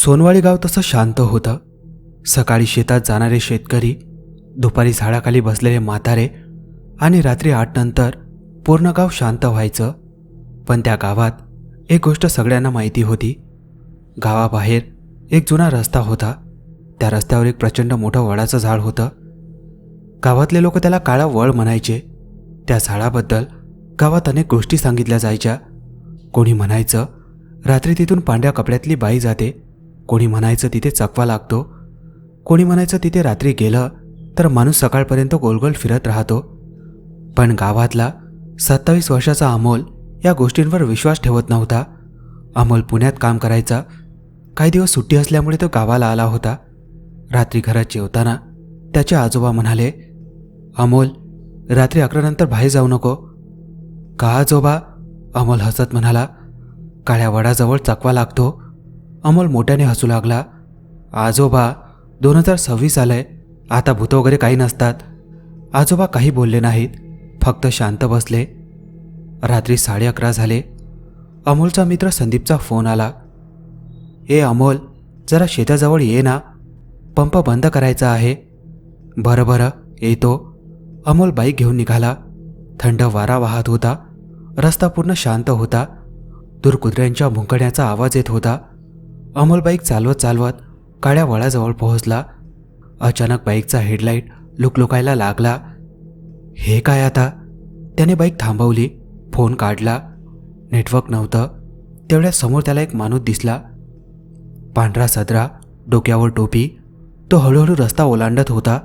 सोनवाडी गाव तसं शांत होतं. सकाळी शेतात जाणारे शेतकरी, दुपारी झाडाखाली बसलेले म्हातारे आणि रात्री 8 नंतर पूर्ण गाव शांत व्हायचं. पण त्या गावात एक गोष्ट सगळ्यांना माहिती होती. गावाबाहेर एक जुना रस्ता होता. त्या रस्त्यावर एक प्रचंड मोठं वडाचं झाड होतं. गावातले लोक त्याला काळा वड म्हणायचे. त्या झाडाबद्दल गावात अनेक गोष्टी सांगितल्या जायच्या. कोणी म्हणायचं रात्री तिथून पांढऱ्या कपड्यातली बाई जाते, कोणी म्हणायचं तिथे चकवा लागतो, कोणी म्हणायचं तिथे रात्री गेलं तर माणूस सकाळपर्यंत गोलगोल फिरत राहतो. पण गावातला 27 वर्षाचा अमोल या गोष्टींवर विश्वास ठेवत नव्हता. अमोल पुण्यात काम करायचा. काही दिवस सुट्टी असल्यामुळे तो गावाला आला होता. रात्री घरात जेवताना त्याचे आजोबा म्हणाले, अमोल, रात्री 11 नंतर बाहेर जाऊ नको. का आजोबा? अमोल हसत म्हणाला, काळ्या वडाजवळ चकवा लागतो. अमोल मोठ्याने हसू लागला. आजोबा, 2026 आलंय, आता भूत वगैरे काही नसतात. आजोबा काही बोलले नाहीत, फक्त शांत बसले. रात्री 11:30 झाले. अमोलचा मित्र संदीपचा फोन आला. ए अमोल, जरा शेताजवळ ये ना, पंप बंद करायचा आहे. बरं बरं, येतो. अमोल बाईक घेऊन निघाला. थंड वारा वाहत होता. रस्ता पूर्ण शांत होता. दूर कुत्र्यांच्या भुंकण्याचा आवाज येत होता. अमोल बाईक चालवत चालवत काळ्या वडाजवळ पोहोचला. अचानक बाईकचा हेडलाईट लुकलुकायला लागला. हे काय आता? त्याने बाईक थांबवली. फोन काढला. नेटवर्क नव्हतं. तेवढ्या समोर त्याला एक माणूस दिसला. पांढरा सदरा, डोक्यावर टोपी. तो हळूहळू रस्ता ओलांडत होता.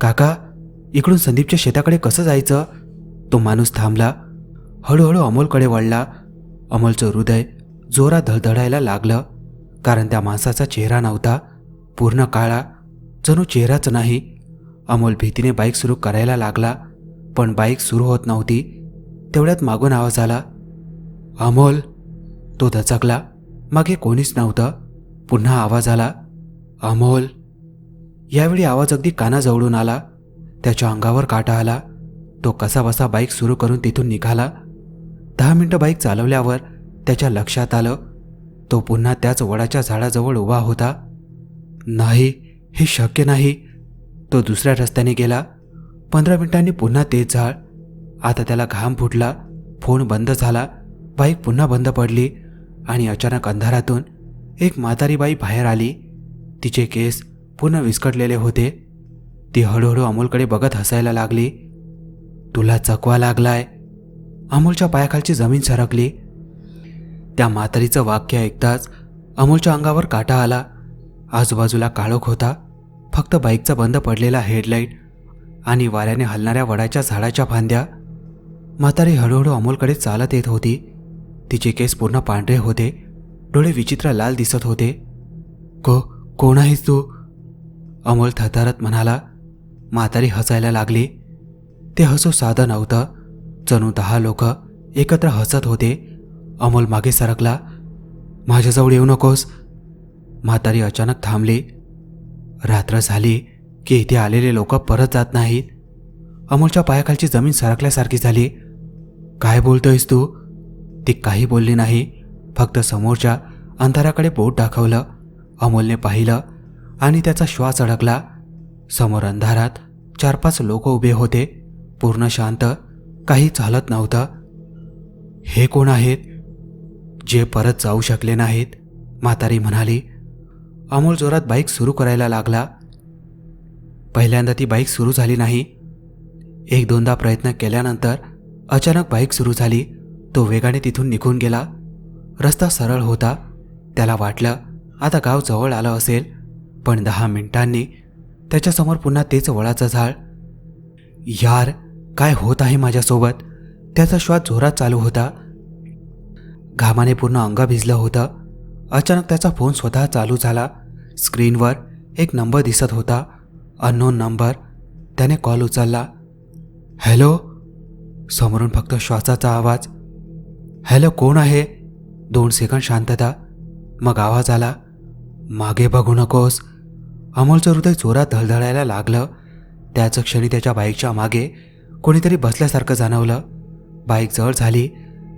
काका, इकडून संदीपच्या शेताकडे कसं जायचं? तो माणूस थांबला. हळूहळू अमोलकडे वळला. अमोलचं हृदय जोरात धडधडायला लागलं, कारण त्या माणसाचा चेहरा नव्हता. पूर्ण काळा, जणू चेहराच नाही. अमोल भीतीने बाईक सुरू करायला लागला, पण बाईक सुरू होत नव्हती. तेवढ्यात मागून आवाज आला, अमोल. तो दचकला. मागे कोणीच नव्हतं. पुन्हा आवाज आला, अमोल. यावेळी आवाज अगदी कानाजवळून आला. त्याच्या अंगावर काटा आला. तो कसाबसा बाईक सुरू करून तिथून निघाला. 10 मिनिटं बाईक चालवल्यावर त्याच्या लक्षात आलं, तो पुन्हा त्याच वडाच्या झाडाजवळ उभा होता. नाही, हे शक्य नाही. तो दुसऱ्या रस्त्याने गेला. 15 मिनिटांनी पुन्हा तेच झाड. आता त्याला घाम फुटला. फोन बंद झाला. बाईक पुन्हा बंद पडली आणि अचानक अंधारातून एक म्हातारी बाई बाहेर आली. तिचे केस पूर्ण विस्कटलेले होते. ती हळूहळू अमोलकडे बघत हसायला लागली. तुला चकवा लागलाय. अमोलच्या पायाखालची जमीन सरकली. त्या म्हातारीचं वाक्य ऐकताच अमोलच्या अंगावर काटा आला. आजूबाजूला काळोख होता. फक्त बाईकचा बंद पडलेला हेडलाईट आणि वाऱ्याने हलणाऱ्या वडाच्या झाडाच्या फांद्या. म्हातारी हळूहळू अमोलकडे चालत येत होती. तिचे केस पूर्ण पांढरे होते. डोळे विचित्र लाल दिसत होते. कोण आहेस तू? अमोल थरथरत म्हणाला. म्हातारी हसायला लागली. ते हसू साधं नव्हतं. जणू 10 लोक एकत्र हसत होते. अमोल मागे सरकला. माझ्याजवळ येऊ नकोस. म्हातारी अचानक थांबली. रात्र झाली की इथे आलेले लोक परत जात नाहीत. अमोलच्या पायाखालची जमीन सरकल्यासारखी झाली. काय बोलतोयस तू? ती काही बोलली नाही. फक्त समोरच्या अंधाराकडे बोट दाखवलं. अमोलने पाहिलं आणि त्याचा श्वास अडकला. समोर अंधारात 4-5 लोक उभे होते. पूर्ण शांत. काही चालत नव्हतं. हे कोण आहेत? जे परत जाऊ शकले नाहीत, म्हातारी म्हणाली. अमोल जोरात बाईक सुरू करायला लागला. पहिल्यांदा ती बाईक सुरू झाली नाही. 1-2दा प्रयत्न केल्यानंतर अचानक बाईक सुरू झाली. तो वेगाने तिथून निघून गेला. रस्ता सरळ होता. त्याला वाटलं आता गाव जवळ आलं असेल. पण 10 मिनिटांनी त्याच्यासमोर पुन्हा तेच वडाचं झाड. यार, काय होत आहे माझ्यासोबत? त्याचा श्वास जोरात चालू होता. घामाने पूर्ण अंग भिजलं होतं. अचानक त्याचा फोन स्वतः चालू झाला. स्क्रीनवर एक नंबर दिसत होता. Unknown number. त्याने कॉल उचलला. हॅलो. समोरून फक्त श्वासाचा आवाज. हॅलो, कोण आहे? 2 सेकंद शांतता. मग आवाज आला, मागे बघू नकोस. अमोलचं हृदय जोरात धडधडायला लागलं. त्याच क्षणी त्याच्या बाईकच्या मागे कोणीतरी बसल्यासारखं जाणवलं. बाईक जवळ झाली.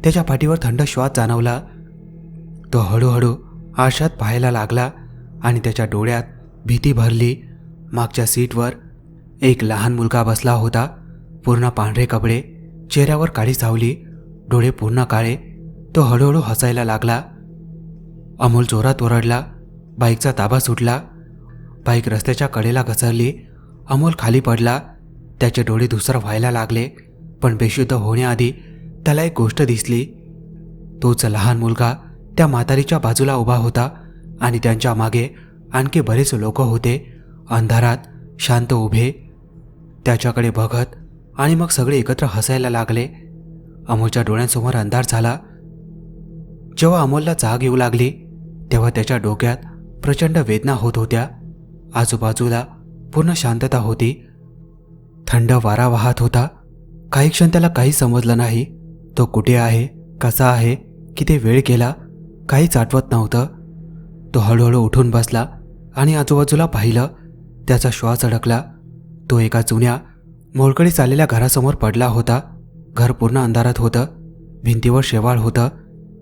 त्याच्या पाठीवर थंड श्वास जाणवला. तो हळूहळू आरशात पाहायला लागला आणि त्याच्या डोळ्यात भीती भरली. मागच्या सीटवर एक लहान मुलगा बसला होता. पूर्ण पांढरे कपडे, चेहऱ्यावर काळी सावली, डोळे पूर्ण काळे. तो हळूहळू हसायला लागला. अमोल जोरात ओरडला. बाईकचा ताबा सुटला. बाईक रस्त्याच्या कडेला घसरली. अमोल खाली पडला. त्याचे डोळे धुसर व्हायला लागले. पण बेशुद्ध होण्याआधी त्याला एक गोष्ट दिसली. तोच लहान मुलगा त्या म्हातारीच्या बाजूला उभा होता आणि त्यांच्या मागे आणखी बरेच लोक होते, अंधारात शांत उभे, त्याच्याकडे बघत. आणि मग सगळे एकत्र हसायला लागले. अमोलच्या डोळ्यांसमोर अंधार झाला. जेव्हा अमोलला जाग येऊ लागली तेव्हा त्याच्या डोक्यात प्रचंड वेदना होत होत्या. आजूबाजूला पूर्ण शांतता होती. थंड वारा वाहत होता. काही क्षण त्याला काही समजलं नाही. तो कुठे आहे, कसा आहे, किती वेळ गेला, काहीच आठवत नव्हतं. तो हळूहळू उठून बसला आणि आजूबाजूला पाहिलं. त्याचा श्वास अडकला. तो एका जुन्या मोलकडी चाललेल्या घरासमोर पडला होता. घर पूर्ण अंधारात होतं. भिंतीवर शेवाळ होतं.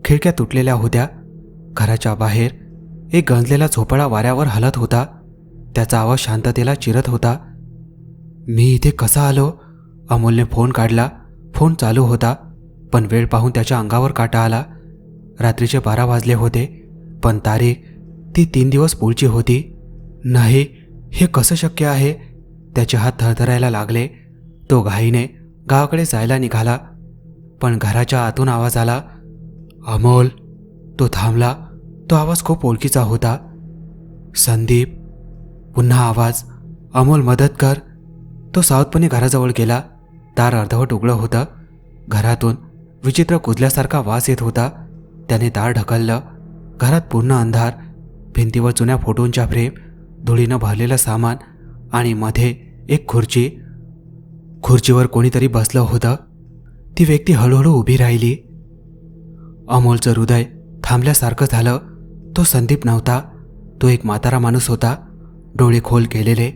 खिडक्या तुटलेल्या होत्या. घराच्या बाहेर एक गंजलेला झोपाळा वाऱ्यावर हलत होता. त्याचा आवाज शांततेला चिरत होता. मी इथे कसा आलो? अमोलने फोन काढला. फोन चालू होता. पण वेळ पाहून त्याच्या अंगावर काटा आला. रात्रीचे 12 वाजले होते. पण तारीख ती 3 दिवस पुढची होती. नाही, हे कसं शक्य आहे? त्याचे हात थरथरायला लागले. तो घाईने गावाकडे जायला निघाला. पण घराच्या आतून आवाज आला, अमोल. तो थांबला. तो आवाज खूप ओळखीचा होता. संदीप. पुन्हा आवाज, अमोल मदत कर. तो सावधपणे घराजवळ गेला. दार अर्धवट उघडं होतं. घरातून विचित्र कुजल्यासारखा वास येत होता. त्याने दार ढकललं. घरात पूर्ण अंधार. भिंतीवर जुन्या फोटोंच्या फ्रेम, धुळीनं भरलेलं सामान आणि मध्ये एक खुर्ची. खुर्चीवर कोणीतरी बसलं होतं. ती व्यक्ती हळूहळू उभी राहिली. अमोलचं हृदय थांबल्यासारखं झालं. तो संदीप नव्हता. तो एक म्हातारा माणूस होता. डोळे खोल केलेले,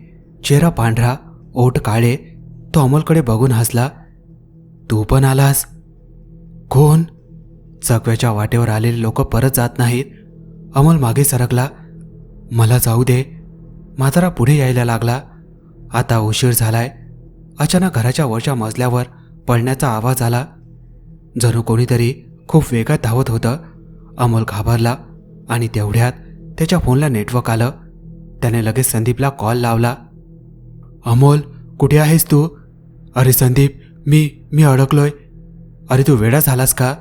चेहरा पांढरा, ओठ काळे. तो अमोलकडे बघून हसला. तू पण आलास? कोण? चकव्याच्या वाटेवर आलेले लोक परत जात नाहीत. अमोल मागे सरकला. मला जाऊ दे. म्हातारा पुढे यायला लागला. आता उशीर झालाय. अचानक घराच्या वरच्या मजल्यावर पडण्याचा आवाज आला. जणू कोणीतरी खूप वेगात धावत होतं. अमोल घाबरला आणि तेवढ्यात त्याच्या फोनला नेटवर्क आलं. त्याने लगेच संदीपला कॉल लावला. अमोल, कुठे आहेस तू? अरे संदीप, मी अडकलोय. अरे तू वेडा झालास का?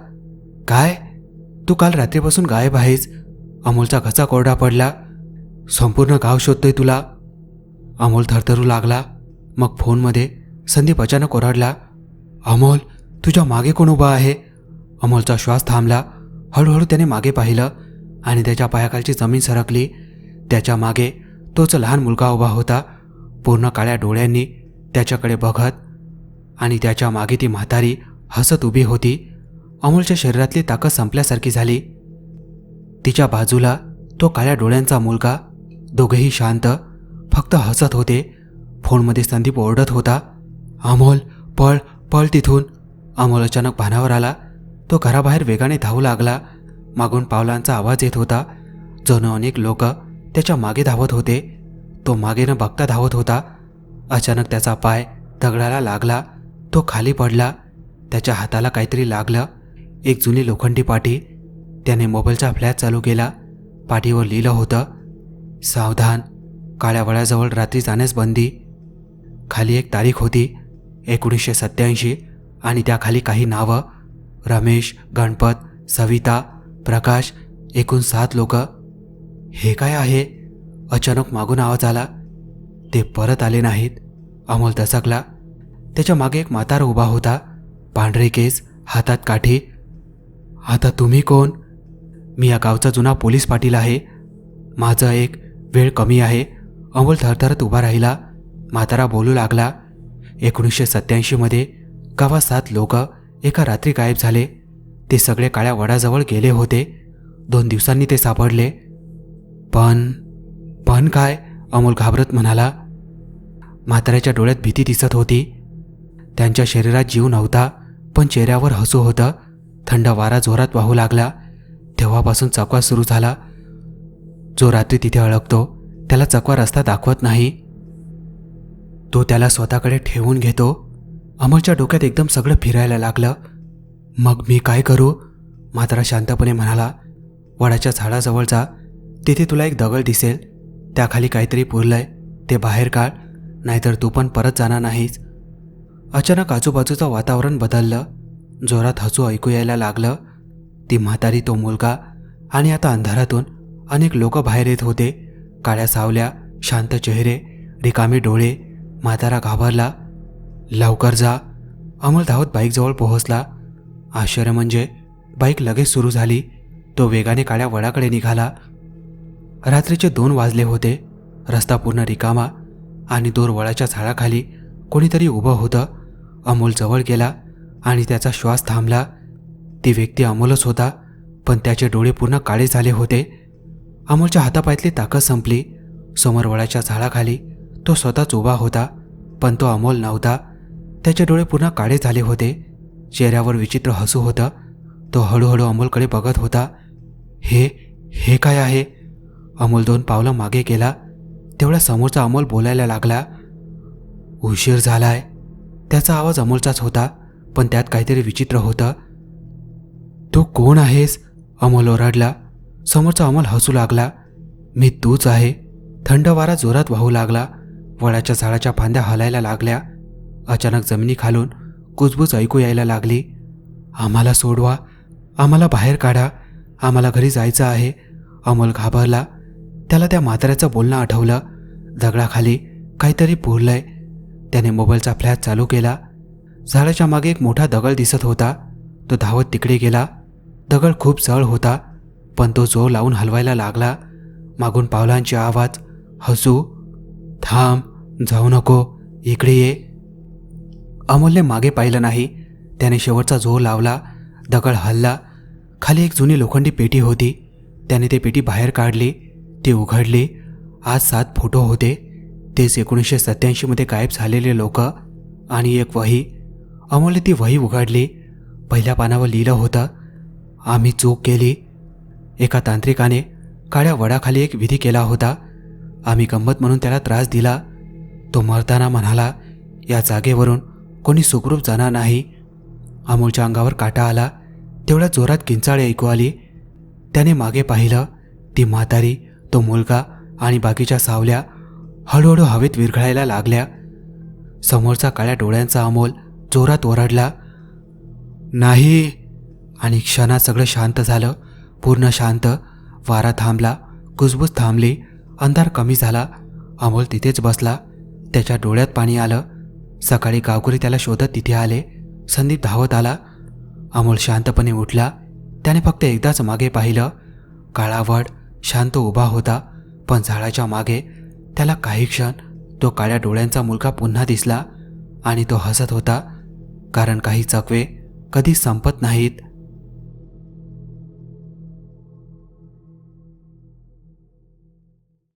काय? तू काल रात्रीपासून गायब आहेस. अमोलचा घसा कोरडा पडला. संपूर्ण गाव शोधतोय तुला. अमोल थरथरू लागला. मग फोनमध्ये संदीप अचानक ओरडला, अमोल, तुझ्या मागे कोण उभा आहे? अमोलचा श्वास थांबला. हळूहळू त्याने मागे पाहिलं आणि त्याच्या पायाखालची जमीन सरकली. त्याच्या मागे तोच लहान मुलगा उभा होता, पूर्ण काळ्या डोळ्यांनी त्याच्याकडे बघत. आणि त्याच्या मागे ती म्हातारी हसत उभी होती. अमोलच्या शरीरातली ताकद संपल्यासारखी झाली. तिच्या बाजूला तो काळ्या डोळ्यांचा मुलगा. दोघेही शांत, फक्त हसत होते. फोनमध्ये संदीप ओरडत होता, अमोल, पळ पळ तिथून. अमोल अचानक भानावर आला. तो घराबाहेर वेगाने धावू लागला. मागून पावलांचा आवाज येत होता. जणू अनेक लोक त्याच्या मागे धावत होते. तो मागे न बघता धावत होता. अचानक त्याचा पाय दगडाला लागला. तो खाली पडला. त्याच्या हाताला काहीतरी लागलं. एक जुनी लोखंडी पाटी. त्याने मोबाईलचा फ्लॅश चालू केला. पाटीवर लिहिलं होतं, सावधान, काळ्या वळाजवळ रात्री जाण्यास बंदी. खाली एक तारीख होती, 1987, आणि त्याखाली काही नावं, रमेश, गणपत, सविता, प्रकाश, एकूण 7 लोक. हे काय आहे? अचानक मागून आवाज आला. ते परत आले नाहीत. अमोल दचकला. त्याच्या मागे एक म्हातारा उभा होता, पांढरे केस, हातात काठी. आता तुम्ही कोण? मी या गावचा जुना पोलीस पाटील आहे. माझं एक वेळ कमी आहे. अमोल थरथरत उभा राहिला. म्हातारा बोलू लागला, 1987 गावात 7 लोक एका रात्री गायब झाले. ते सगळे काळ्या वडाजवळ गेले होते. 2 दिवसांनी ते सापडले. पण काय? अमोल घाबरत म्हणाला. म्हाताऱ्याच्या डोळ्यात भीती दिसत होती. त्यांच्या शरीरात जीव नव्हता, पण चेहऱ्यावर हसू होतं. थंड वारा जोरात वाहू लागला. तेव्हापासून चकवा सुरू झाला. जो रात्री तिथे अडकतो त्याला चकवा रस्ता दाखवत नाही. तो त्याला स्वतःकडे ठेवून घेतो. अमोलच्या डोक्यात एकदम सगळं फिरायला लागलं. मग मी काय करू? म्हातारा शांतपणे म्हणाला. वडाच्या झाडाजवळ जा. तिथे तुला एक दगड दिसेल. त्याखाली काहीतरी पुरलंय, ते बाहेर काढ, नाहीतर तू पण परत जाणार नाहीस. अचानक आजूबाजूचं वातावरण बदललं. जोरात हसू ऐकू यायला लागलं. ती म्हातारी, तो मुलगा आणि आता अंधारातून अनेक लोक बाहेर येत होते. काळ्या सावल्या, शांत चेहरे, रिकामे डोळे. म्हातारा घाबरला. लवकर जा. अमोल धावत बाईकजवळ पोहोचला. आश्चर्य म्हणजे बाईक लगेच सुरू झाली. तो वेगाने काळ्या वडाकडे निघाला. रात्रीचे 2 वाजले होते. रस्ता पूर्ण रिकामा आणि दूर वडाच्या झाडाखाली कोणीतरी उभं होतं. अमोल जवळ गेला आणि त्याचा श्वास थांबला. ती व्यक्ती अमोलच होता, पण त्याचे डोळे पूर्ण काळे झाले होते. अमोलच्या हातापायातली ताकद संपली. समोर वडाच्या झाडाखाली तो स्वतःच उभा होता, पण तो अमोल नव्हता. त्याचे डोळे पूर्ण काळे झाले होते. चेहऱ्यावर विचित्र हसू होतं. तो हळूहळू अमोलकडे बघत होता. हे काय आहे? अमोल 2 पावलं मागे गेला. तेवढ्या समोरचा अमोल बोलायला लागला. उशीर झालाय. त्याचा आवाज अमोलचाच होता, पण त्यात काहीतरी विचित्र होतं. तू कोण आहेस? अमोल ओरडला. समोरचा अमोल हसू लागला. मी तूच आहे. थंड वारा जोरात वाहू लागला. वडाच्या झाडाच्या फांद्या हलायला लागल्या. अचानक जमिनीखालून कुजबूज ऐकू यायला लागली. आम्हाला सोडवा, आम्हाला बाहेर काढा, आम्हाला घरी जायचं आहे. अमोल घाबरला. त्याला त्या म्हाताऱ्याचं बोलणं आठवलं. दगडाखाली काहीतरी पुरलंय. त्याने मोबाईलचा फ्लॅश चालू केला. झाडाच्या मागे एक मोठा दगड दिसत होता. तो धावत तिकडे गेला. दगड खूप जड होता, पण तो जोर लावून हलवायला लागला. मागून पावलांचे आवाज, हसू. थांब, जाऊ नको, इकडे ये. अमोलने मागे पाहिलं नाही. त्याने शेवटचा जोर लावला. दगड हलला. खाली एक जुनी लोखंडी पेटी होती. त्याने ती पेटी बाहेर काढली. ती उघडली. आज 7 फोटो होते. तेच 1987 मध्ये गायब झालेले लोक आणि एक वही. अमोलने ती वही उघडली. पहिल्या पानावर लिहिलं होतं, आम्ही चूक केली. एका तांत्रिकाने काळ्या वडाखाली एक विधी केला होता. आम्ही गंमत म्हणून त्याला त्रास दिला. तो मरताना म्हणाला, या जागेवरून कोणी सुखरूप जाणार नाही. अमोलच्या अंगावर काटा आला. तेवढ्या जोरात किंचाळी ऐकू आली. त्याने मागे पाहिलं. ती म्हातारी, तो मुलगा आणि बाकीच्या सावल्या हळूहळू हवेत विरघळायला लागल्या. समोरचा काळ्या डोळ्यांचा अमोल जोरात ओरडला, नाही. आणि क्षणात सगळं शांत झालं. पूर्ण शांत. वारा थांबला. कुजबूज थांबली. अंधार कमी झाला. अमोल तिथेच बसला. त्याच्या डोळ्यात पाणी आलं. सकाळी गावकरी त्याला शोधत तिथे आले. संदीप धावत आला. अमोल शांतपणे उठला. त्याने फक्त एकदाच मागे पाहिलं. काळा वड शांत उभा होता, पण झाडाच्या मागे त्याला काही क्षण तो काळ्या डोळ्यांचा मुलगा पुन्हा दिसला. आणि तो हसत होता, कारण काही चकवे कधी संपत नाहीत.